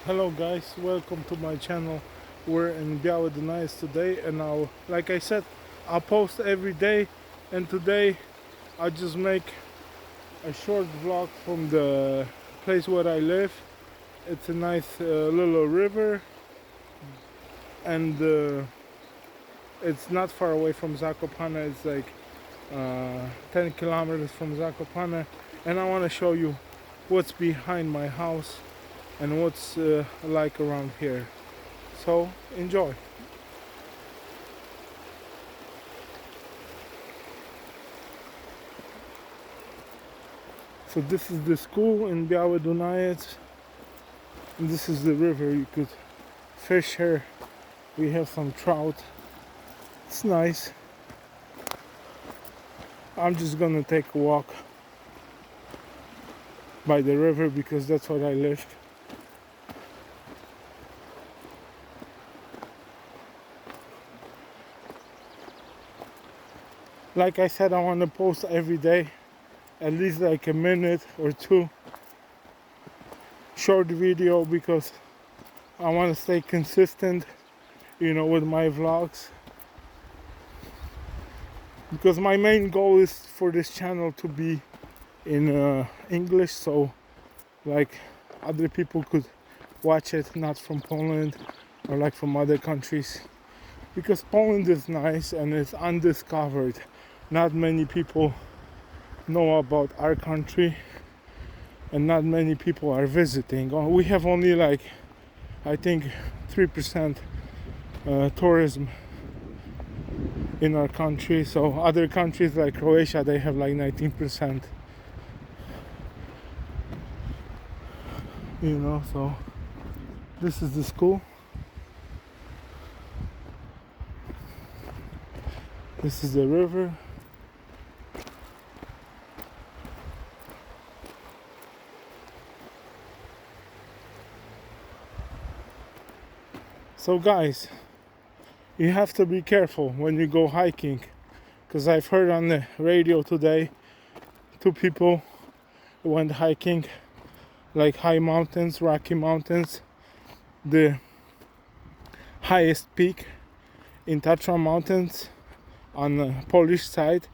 Hello guys, welcome to my channel. We're in Biały Dunajec today, and now, like I said, I'll post every day, and today I just make a short vlog from the place where I live. It's a nice little river, and it's not far away from Zakopane. It's like 10 kilometers from Zakopane, and I want to show you what's behind my house and what's like around here. So enjoy. So this is the school in Biały Dunajec, and this is the river. You could fish here. We have some trout. It's nice. I'm just gonna take a walk by the river because that's where I live. Like I said, I want to post every day, at least like a minute or two short video, because I want to stay consistent, with my vlogs. Because my main goal is for this channel to be in English, so like other people could watch it, not from Poland or like from other countries. Because Poland is nice and it's undiscovered. Not many people know about our country, and not many people are visiting. We have only like, I think, 3% tourism in our country. So other countries like Croatia, they have like 19%. So this is the school. This is the river. So guys, you have to be careful when you go hiking, because I've heard on the radio today 2 people went hiking like high mountains, Rocky Mountains, the highest peak in Tatra mountains on the Polish side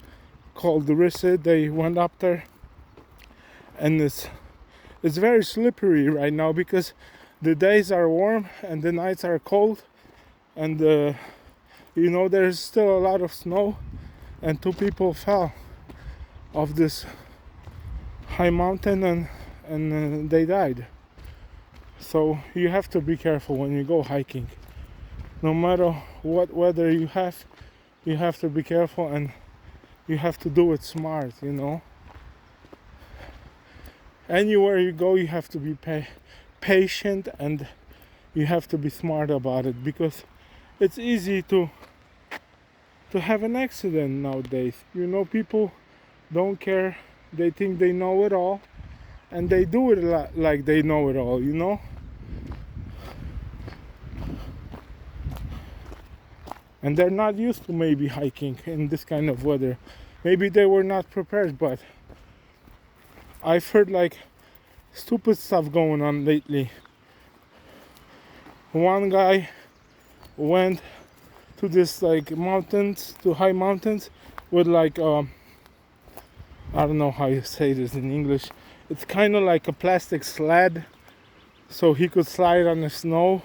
called Serene. They went up there, and it's very slippery right now because the days are warm and the nights are cold, and there's still a lot of snow, and 2 people fell off this high mountain and they died. So you have to be careful when you go hiking. No matter what weather you have to be careful, and you have to do it smart. Anywhere you go, you have to be patient, and you have to be smart about it, because it's easy to have an accident nowadays. People don't care. They think they know it all, and they do it like they know it all. And they're not used to maybe hiking in this kind of weather. Maybe they were not prepared, but I've heard like stupid stuff going on lately. One guy went to this like mountains, to high mountains, with like I don't know how you say this in English. It's kind of like a plastic sled, so he could slide on the snow,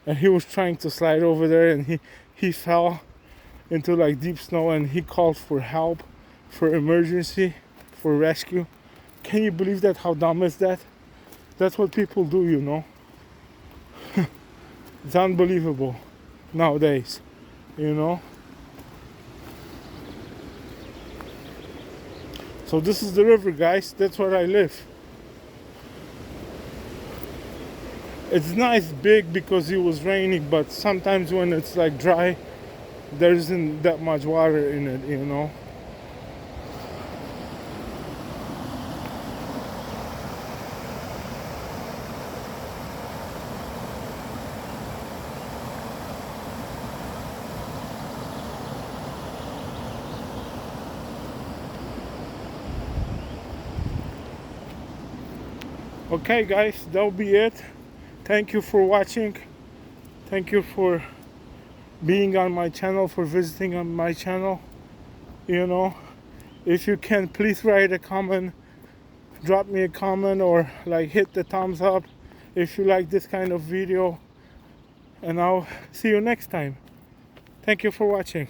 and he was trying to slide over there, and he fell into like deep snow, and he called for help, for emergency, for rescue. Can you believe that? How dumb is that? That's what people do. It's unbelievable nowadays. So this is the river, guys. That's where I live. It's nice big because it was raining, but sometimes when it's like dry, there isn't that much water in it. Okay guys, that'll be it. Thank you for watching. Thank you for being on my channel, for visiting on my channel. You know, if you can, please write a comment, drop me a comment, or like hit the thumbs up if you like this kind of video, and I'll see you next time. Thank you for watching.